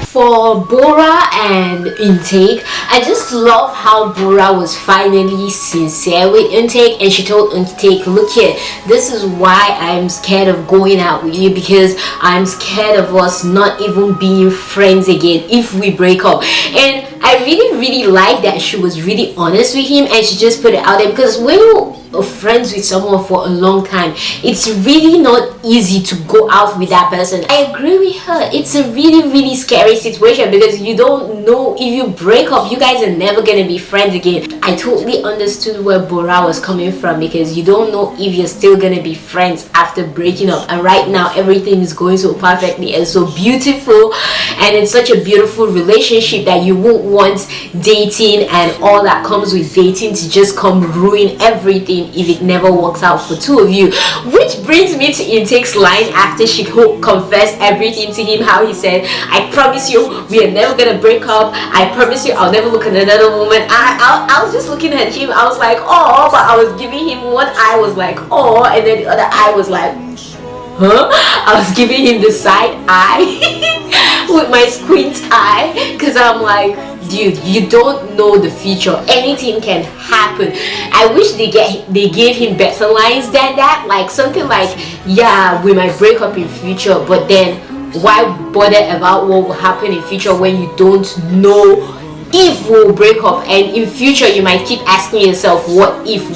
For Bora and Intake, I just love how Bora was finally sincere with Intake, and she told Intake, look here, this is why I'm scared of going out with you, because I'm scared of us not even being friends again if we break up. And I really like that she was really honest with him, and she just put it out there, because when you are friends with someone for a long time, it's really not easy to go out with that person. I agree with her, it's a really scary situation, because you don't know, if you break up, you guys are never gonna be friends again. I totally understood where Bora was coming from, because you don't know if you're still gonna be friends after breaking up. And right now everything is going so perfectly and so beautiful, and it's such a beautiful relationship that you won't want dating and all that comes with dating to just come ruin everything if it never works out for two of you. Which brings me to Intake's line after she confessed everything to him, how he said, I promise you we are never gonna break up, I promise you I'll never look at another woman. I was just looking at him, I was like, oh, but I was giving him one eye was like, oh, and then the other eye was like, huh? I was giving him the side eye with my squint eye, because I'm like, dude, you don't know the future, anything can happen. I wish they gave him better lines than that, like something like, yeah, we might break up in future, but then why bother about what will happen in future when you don't know if we'll break up? And in future you might keep asking yourself, what if,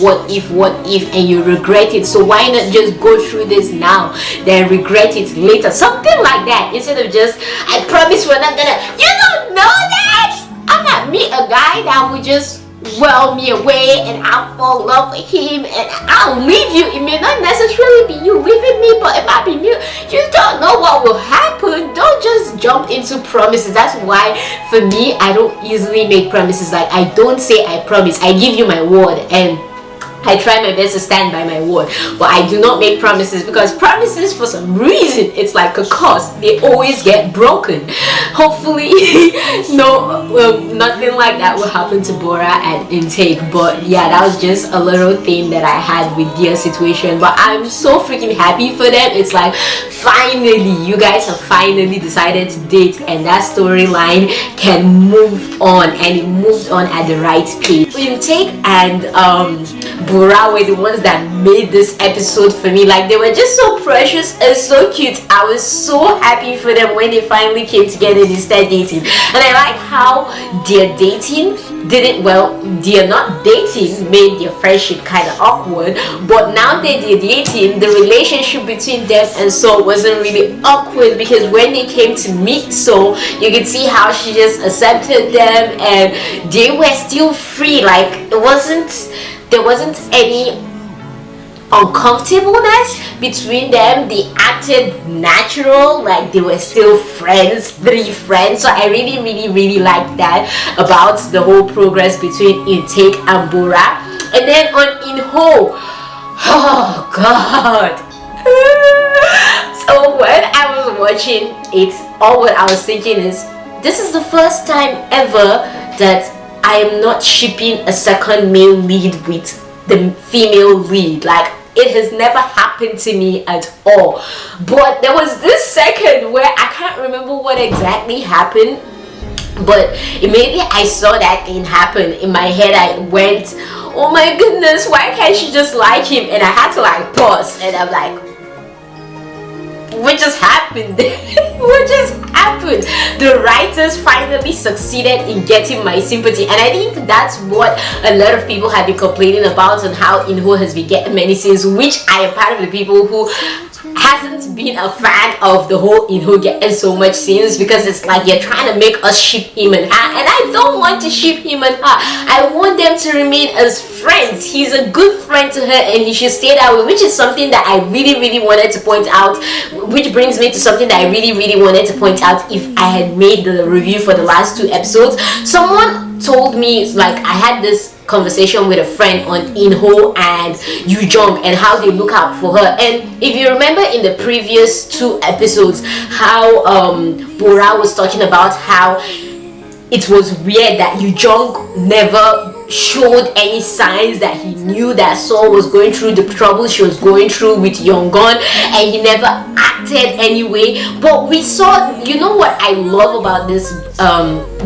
and you regret it. So why not just go through this now, then regret it later, something like that, instead of just, I promise we're not gonna. You don't know that I might meet a guy that will just well me away, and I'll fall in love with him, and I'll leave you. It may not necessarily be you leaving me, but it might be you. You don't know what will happen. Don't just jump into promises. That's why for me, I don't easily make promises. Like, I don't say I promise, I give you my word, and I try my best to stand by my word, but I do not make promises, because promises, for some reason, it's like a curse, they always get broken. Hopefully nothing like that will happen to Bora and Intake. But yeah, that was just a little thing that I had with their situation, but I'm so freaking happy for them. It's like, finally, you guys have finally decided to date, and that storyline can move on, and it moved on at the right pace. Intake and Bora were the ones that made this episode for me. Like, they were just so precious and so cute. I was so happy for them when they finally came together and started dating. And I like how their dating didn't, well, they're not dating, made their friendship kind of awkward, but now that they're dating, the relationship between them and Seol wasn't really awkward, because when they came to meet Seol, you could see how she just accepted them, and they were still free. Like, there wasn't any uncomfortableness between them. They acted natural, like they were still friends, three friends. So I really like that about the whole progress between Intake and Bora. And then on Inho, oh god. So when I was watching it, all what I was thinking is, this is the first time ever that I am not shipping a second male lead with the female lead. Like, it has never happened to me at all. But there was this second where I can't remember what exactly happened, but immediately I saw that thing happen, in my head I went, oh my goodness, why can't she just like him? And I had to like pause, and I'm like, what just happened? What just happened? The writers finally succeeded in getting my sympathy, and I think that's what a lot of people have been complaining about, on how Inho has been getting many scenes, which I am part of the people who hasn't been a fan of the whole Inho getting so much scenes, because it's like you're trying to make us ship him and her, and I don't want to ship him and her. I want them to remain as friends. He's a good friend to her, and he should stay that way, which is something that I really wanted to point out, which brings me to something that I really wanted to point out if I had made the review for the last two episodes. Someone told me, it's like, I had this conversation with a friend on Inho and Jung and how they look out for her. And if you remember in the previous two episodes, how Bora was talking about how it was weird that Jung never showed any signs that he knew that Seol was going through the trouble she was going through with Jung, and he never acted anyway. But we saw, you know what I love about this,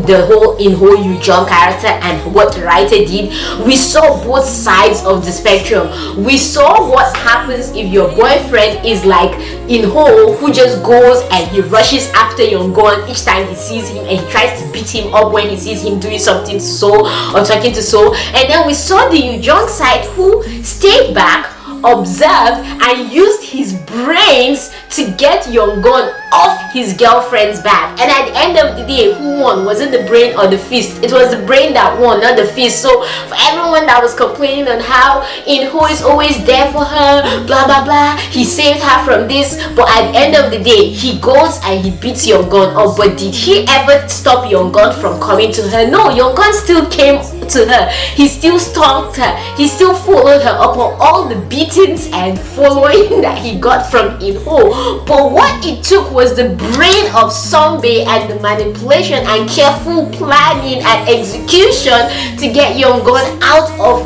the whole Inho Jung character and what the writer did, we saw both sides of the spectrum. We saw what happens if your boyfriend is like Inho, who just goes and he rushes after Jung each time he sees him, and he tries to beat him up when he sees him doing something to Seol or talking to Seol. And then we saw the Jung side, who stayed back, observed, and used his brains to get Jung off his girlfriend's back. And at the end of the day, who won? Was it the brain or the fist? It was the brain that won, not the fist. So for everyone that was complaining on how Inho is always there for her, blah blah blah, he saved her from this, but at the end of the day, he goes and he beats Jung up. But did he ever stop Jung from coming to her? No, Jung still came to her. He still stalked her. He still followed her up on all the beatings and following that he got from Inho. But what it took was the brain of Songbei and the manipulation and careful planning and execution to get Jung out of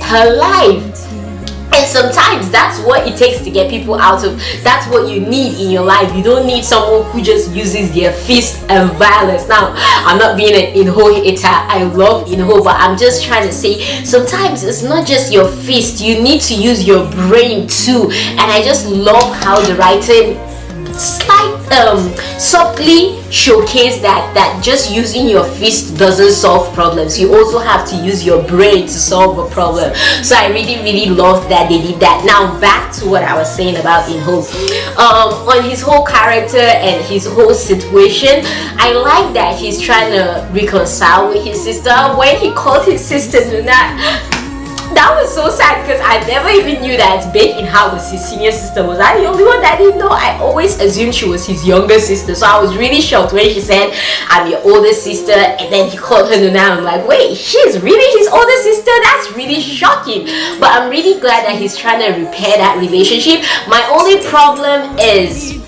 her life. And sometimes that's what it takes to get people out of, that's what you need in your life. You don't need someone who just uses their fist and violence. Now, I'm not being an Inho hater. I love Inho, but I'm just trying to say sometimes it's not just your fist. You need to use your brain too. And I just love how the writing subtly showcase that just using your fist doesn't solve problems. You also have to use your brain to solve a problem. So I really love that they did that. Now back to what I was saying about Inho. On his whole character and his whole situation, I like that he's trying to reconcile with his sister. When he called his sister Nuna, that was so sad, because I never even knew that Bora and Inha was his senior sister. Was I the only one that didn't know? I always assumed she was his younger sister. So I was really shocked when she said, I'm your older sister, and then he called her Nuna. I'm like, wait, she's really his older sister? That's really shocking. But I'm really glad that he's trying to repair that relationship. My only problem is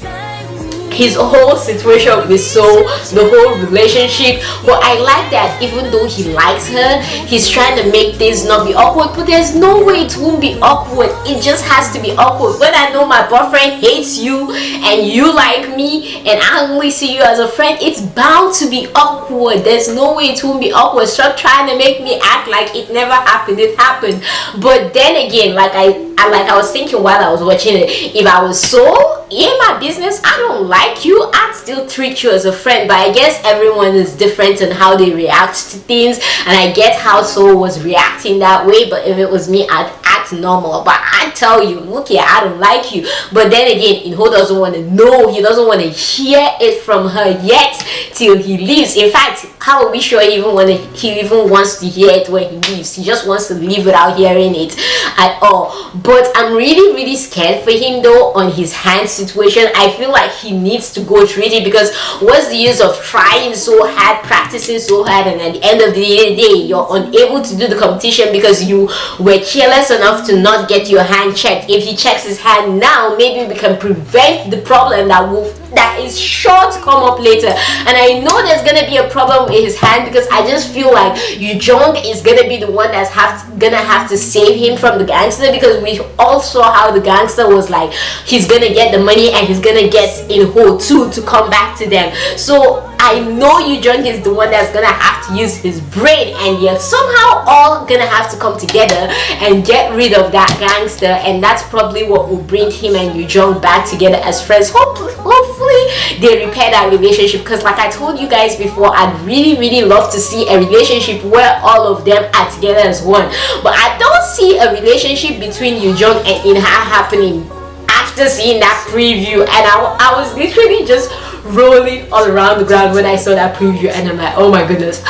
his whole situation with Seol, the whole relationship. But I like that even though he likes her, he's trying to make things not be awkward. But there's no way it won't be awkward. It just has to be awkward. When I know my boyfriend hates you and you like me and I only see you as a friend, it's bound to be awkward. There's no way it won't be awkward. Stop trying to make me act like it never happened. It happened. But then again, like I was thinking while I was watching it, if I was Seol in my business, I don't like you, I'd still treat you as a friend. But I guess everyone is different in how they react to things, and I get how Seol was reacting that way. But if it was me, I'd act normal. But I tell you, look here, I don't like you. But then again, Inho doesn't want to know, he doesn't want to hear it from her yet till he leaves. In fact, how are we sure he even wants to hear it when he leaves? He just wants to leave without hearing it at all. But I'm really scared for him though on his hand situation. I feel like he needs to go through it, because what's the use of trying so hard, practicing so hard, and at the end of the day you're unable to do the competition because you were careless enough to not get your hand checked. If he checks his hand now, maybe we can prevent the problem that is sure to come up later. And I know there's gonna be a problem with his hand, because I just feel like Jung is gonna be the one that's gonna have to save him from the gangster, because we all saw how the gangster was like, he's gonna get the money and he's gonna get Inho too to come back to them. So I know Jung is the one that's gonna have to use his brain, and yet somehow all gonna have to come together and get rid of that gangster, and that's probably what will bring him and Jung back together as friends. Hopefully they repair that relationship, because like I told you guys before, I'd really love to see a relationship where all of them are together as one. But I don't see a relationship between Jung and Inha happening after seeing that preview. And I was literally just rolling all around the ground when I saw that preview, and I'm like, oh my goodness,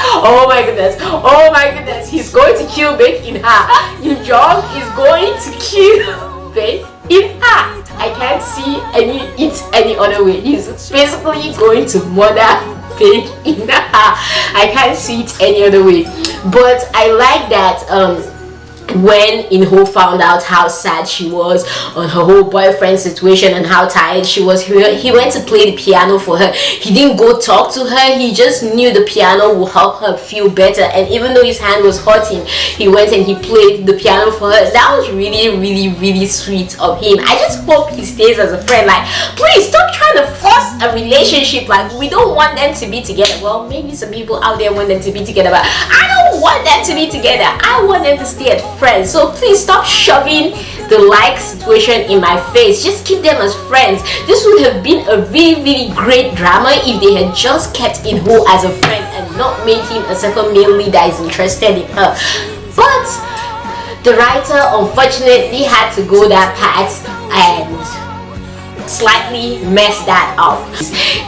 he's going to kill Bora and Inha. Jung is going to kill Bora and Inha. I can't see it any other way. He's basically going to murder Bora and Inha. I can't see it any other way. But I like that when Inho found out how sad she was on her whole boyfriend situation and how tired she was, he went to play the piano for her. He didn't go talk to her, he just knew the piano would help her feel better, and even though his hand was hurting, he went and he played the piano for her. That was really sweet of him. I just hope he stays as a friend. Like, please stop trying to force a relationship. Like, we don't want them to be together. Well, maybe some people out there want them to be together, but I don't want them to be together. I want them to stay as friends. So please stop shoving the like situation in my face. Just keep them as friends. This would have been a really great drama if they had just kept Inho as a friend and not made him a second male lead that is interested in her. But the writer unfortunately had to go that path and slightly messed that up.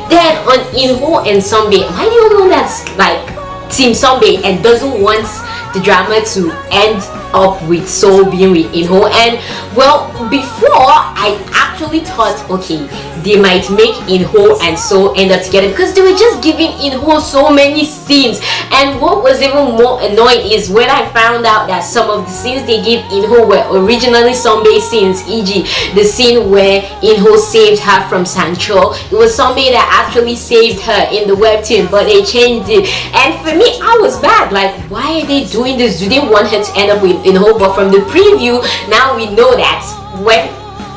Then on Inho and Sunbae, am I the only one that's like Team Sunbae and doesn't want the drama to end up with Seol being with Inho? And well, before I actually thought, okay, they might make Inho and Seol end up together because they were just giving Inho so many scenes. And what was even more annoying is when I found out that some of the scenes they gave Inho were originally Sunbae scenes, e.g. the scene where Inho saved her from Sancho. It was Sunbae that actually saved her in the webtoon, but they changed it. And for me, I was bad. Like, why are they doing this? Do they want her to end up with Inho? But from the preview, now we know that when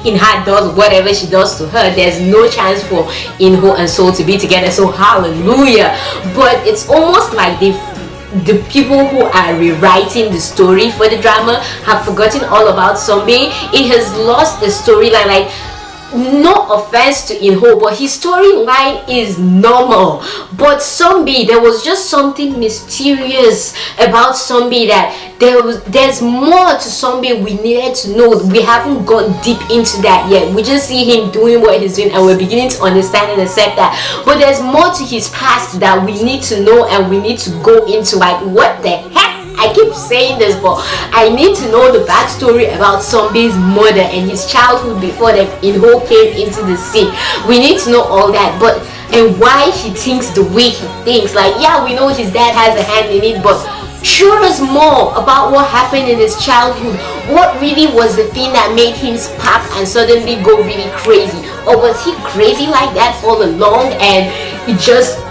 Inha does whatever she does to her, there's no chance for Inho and Seol to be together. So hallelujah. But it's almost like the people who are rewriting the story for the drama have forgotten all about Sunbae. It has lost the storyline. Like, no offense to Inho, but his storyline is normal. But Sunbae, there was just something mysterious about Sunbae that there's more to Sunbae we needed to know. We haven't gone deep into that yet. We just see him doing what he's doing and we're beginning to understand and accept that. But there's more to his past that we need to know and we need to go into. Like, what the heck? I keep saying this, but I need to know the backstory about Sunbae's mother and his childhood before that Inho came into the scene. We need to know all that, but and why he thinks the way he thinks. Like, yeah, we know his dad has a hand in it, but show us more about what happened in his childhood. What really was the thing that made him snap and suddenly go really crazy? Or was he crazy like that all along and he just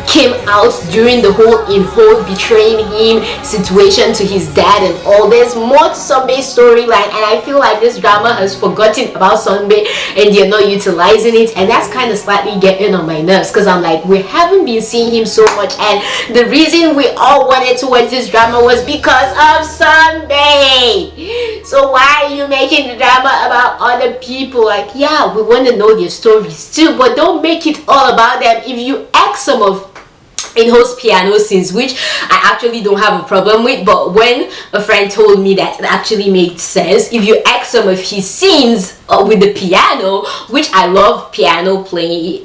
came out during the whole Inho betraying him situation to his dad and all? There's more to Sunbae's storyline, and I feel like this drama has forgotten about Sunbae and they're not utilizing it, and that's kind of slightly getting on my nerves because I'm like, we haven't been seeing him so much, and the reason we all wanted to watch this drama was because of Sunbae. So why are you making the drama about other people? Like, yeah, we want to know their stories too, but don't make it all about them. If you ask some of Inho's piano scenes, which I actually don't have a problem with, but when a friend told me that it actually made sense, if you act some of his scenes with the piano, which I love piano playing,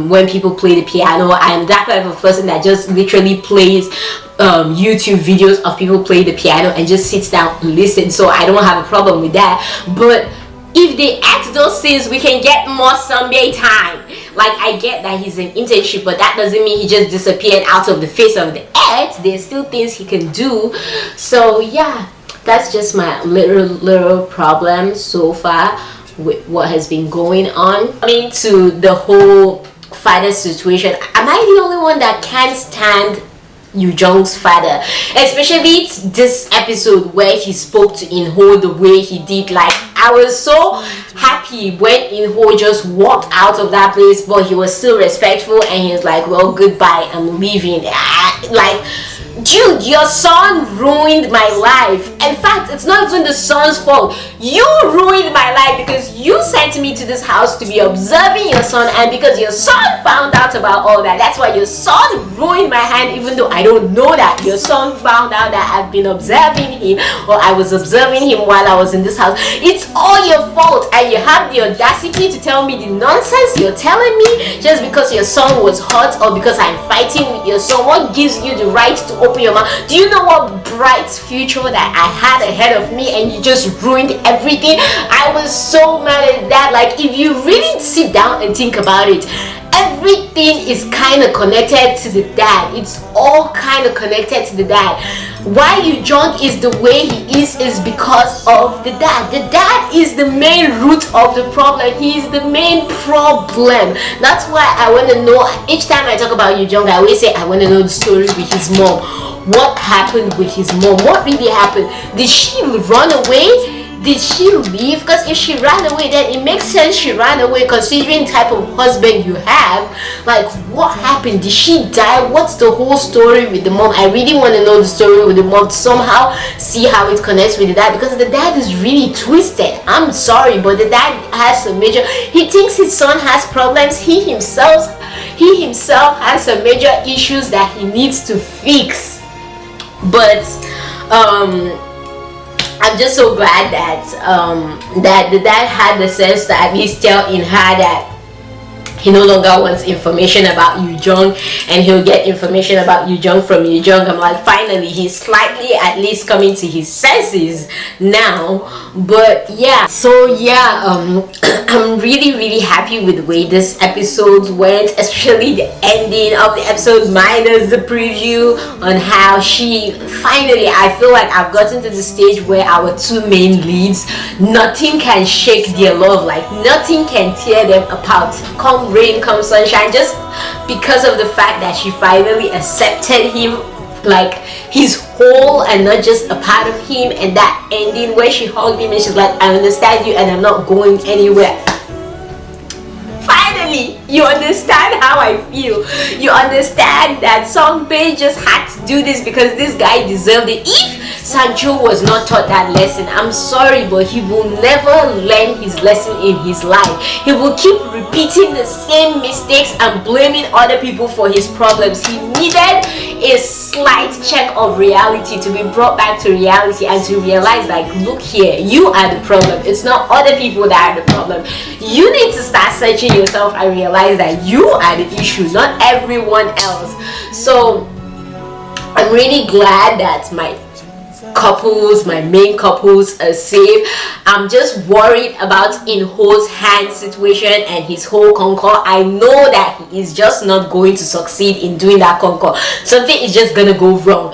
when people play the piano, I am that type of person that just literally plays YouTube videos of people play the piano and just sits down and listen, so I don't have a problem with that. But if they act those scenes, we can get more Sunbae time. Like, I get that he's an internship, but that doesn't mean he just disappeared out of the face of the earth. There's still things he can do. So yeah, that's just my little problem so far with what has been going on. Coming to the whole father situation, am I the only one that can't stand Jung's father? Especially this episode where he spoke to Inho the way he did. Like, I was so happy when Inho just walked out of that place, but he was still respectful and he was like, well, goodbye, I'm leaving. Like, dude, your son ruined my life. In fact, it's not even the son's fault. You ruined my life because you sent me to this house to be observing your son, and because your son found out about all that, that's why your son ruined my hand, even though I don't know that. Your son found out that I've been observing him, or I was observing him while I was in this house. It's all your fault, and you have the audacity to tell me the nonsense you're telling me just because your son was hurt or because I'm fighting with your son. What gives you the right to open your mouth? Do you know what bright future that I had ahead of me, and you just ruined everything? I was so mad matter that, like, if you really sit down and think about it, everything is kind of connected to the dad. It's all kind of connected to the dad. Why Jung is the way he is because of the dad. The dad is the main root of the problem. He is the main problem. That's why I want to know, each time I talk about Jung, I always say I want to know the story with his mom. What happened with his mom? What really happened? Did she run away? Did she leave? Because if she ran away, then it makes sense she ran away, considering the type of husband you have. Like, what happened? Did she die? What's the whole story with the mom? I really want to know the story with the mom to somehow see how it connects with the dad, because the dad is really twisted. I'm sorry, but the dad has some major, he thinks his son has problems. He himself has some major issues that he needs to fix. But I'm just so glad that that the dad had the sense to at least tell Inha that he no longer wants information about Jung, and he'll get information about Jung from Jung. I'm like, finally, he's slightly at least coming to his senses now. But yeah, so yeah, I'm really happy with the way this episode went, especially the ending of the episode minus the preview on how she finally, I feel like I've gotten to the stage where our two main leads, nothing can shake their love, like nothing can tear them apart, come rain, come sunshine, just because of the fact that she finally accepted him, like he's whole and not just a part of him. And that ending where she hugged him and she's like, I understand you and I'm not going anywhere. Finally, you understand how I feel. You understand that Songbei just had to do this because this guy deserved it. If Sancho was not taught that lesson, I'm sorry, but he will never learn his lesson in his life. He will keep repeating the same mistakes and blaming other people for his problems. He needed a slight check of reality to be brought back to reality and to realize, like, look here, you are the problem. It's not other people that are the problem. You need to start searching yourself and realize that you are the issue, not everyone else. So I'm really glad that my main couples are safe. I'm just worried about Inho's hand situation and his whole concord. I know that he is just not going to succeed in doing that concord. Something is just gonna go wrong.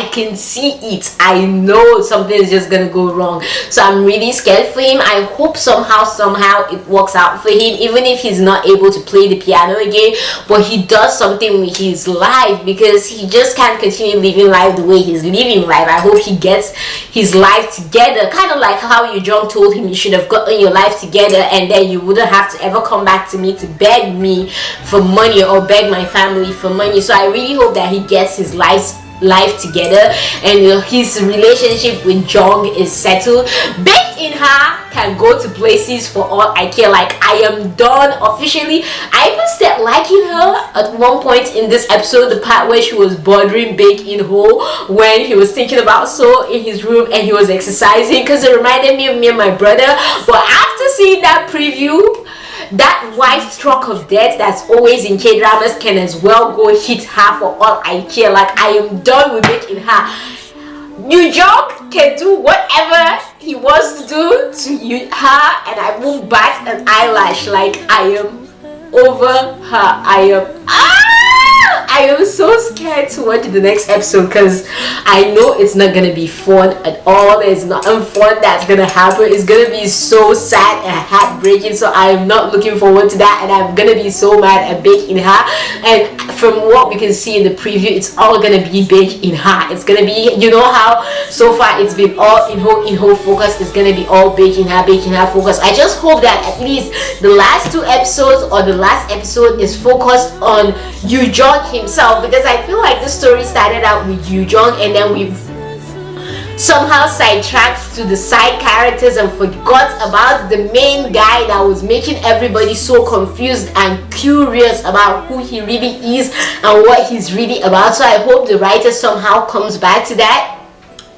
I can see it. I know something is just gonna go wrong. So I'm really scared for him. I hope somehow it works out for him, even if he's not able to play the piano again, but he does something with his life, because he just can't continue living life the way he's living life. I hope he gets his life together, kind of like how Jung told him you should have gotten your life together, and then you wouldn't have to ever come back to me to beg me for money or beg my family for money. So I really hope that he gets his life together and his relationship with Jung is settled. Big Inha can go to places for all I care. Like, I am done officially. I even started liking her at one point in this episode, the part where she was bothering Big Inho when he was thinking about So in his room and he was exercising, because it reminded me of me and my brother. But after seeing that preview, that white stroke of death that's always in K-dramas can as well go hit her for all I care. Like, I am done with making her. Jung can do whatever he wants to do to her and I won't bat an eyelash. Like, I am over her. I am so scared to watch the next episode because I know it's not gonna be fun at all. There's nothing fun that's gonna happen. It's gonna be so sad and heartbreaking. So I am not looking forward to that, and I'm gonna be so mad at Big Inha. And from what we can see in the preview, it's all gonna be Big Inha. It's gonna be, you know how so far it's been all Inho focus. It's gonna be all Big Inha focus. I just hope that at least the last two episodes or the last episode is focused on Jung himself, because I feel like the story started out with Jung and then we've somehow sidetracked to the side characters and forgot about the main guy that was making everybody so confused and curious about who he really is and what he's really about. So I hope the writer somehow comes back to that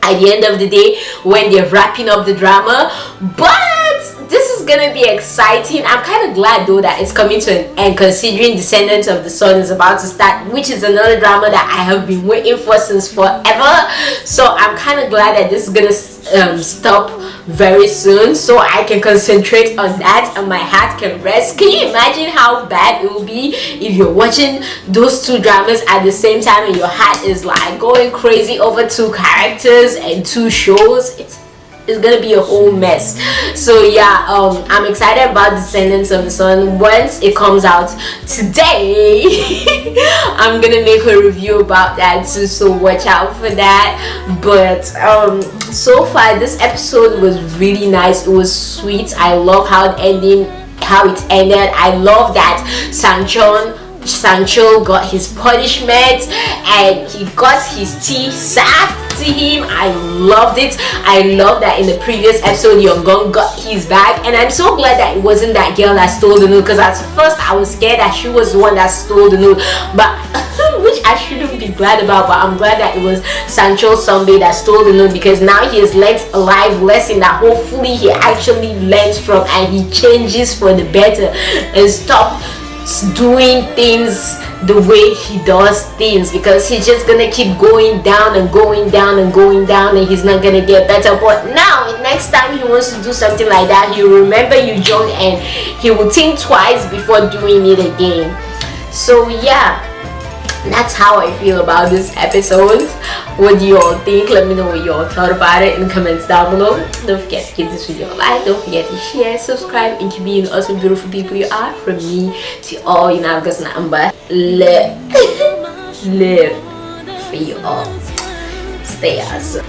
at the end of the day when they're wrapping up the drama. But this is gonna be exciting. I'm kind of glad though that it's coming to an end, considering Descendants of the Sun is about to start, which is another drama that I have been waiting for since forever. So I'm kind of glad that this is gonna stop very soon, so I can concentrate on that and my heart can rest. Can you imagine how bad it will be if you're watching those two dramas at the same time and your heart is like going crazy over two characters and two shows? It's gonna be a whole mess. So yeah, I'm excited about Descendants of the Sun. Once it comes out today, I'm gonna make a review about that too, so watch out for that. But so far this episode was really nice. It was sweet. I love how it ended. I love that Sancho got his punishment and he got his teeth sacked to him. I loved it. I love that in the previous episode Jung got his bag, and I'm so glad that it wasn't that girl that stole the note, because at first I was scared that she was the one that stole the note, but which I shouldn't be glad about, but I'm glad that it was Sancho Sombe that stole the note, because now he has learned a life lesson that hopefully he actually learns from and he changes for the better and stop doing things the way he does things, because he's just gonna keep going down and going down and going down and he's not gonna get better. But now next time he wants to do something like that, he'll remember you, Jung, and he will think twice before doing it again. So yeah, that's how I feel about this episode. What do you all think? Let me know what you all thought about it in the comments down below. Don't forget to give this video a like, don't forget to share, subscribe, and keep being the awesome beautiful people you are. From me to all you know, because number live for you all. Stay awesome.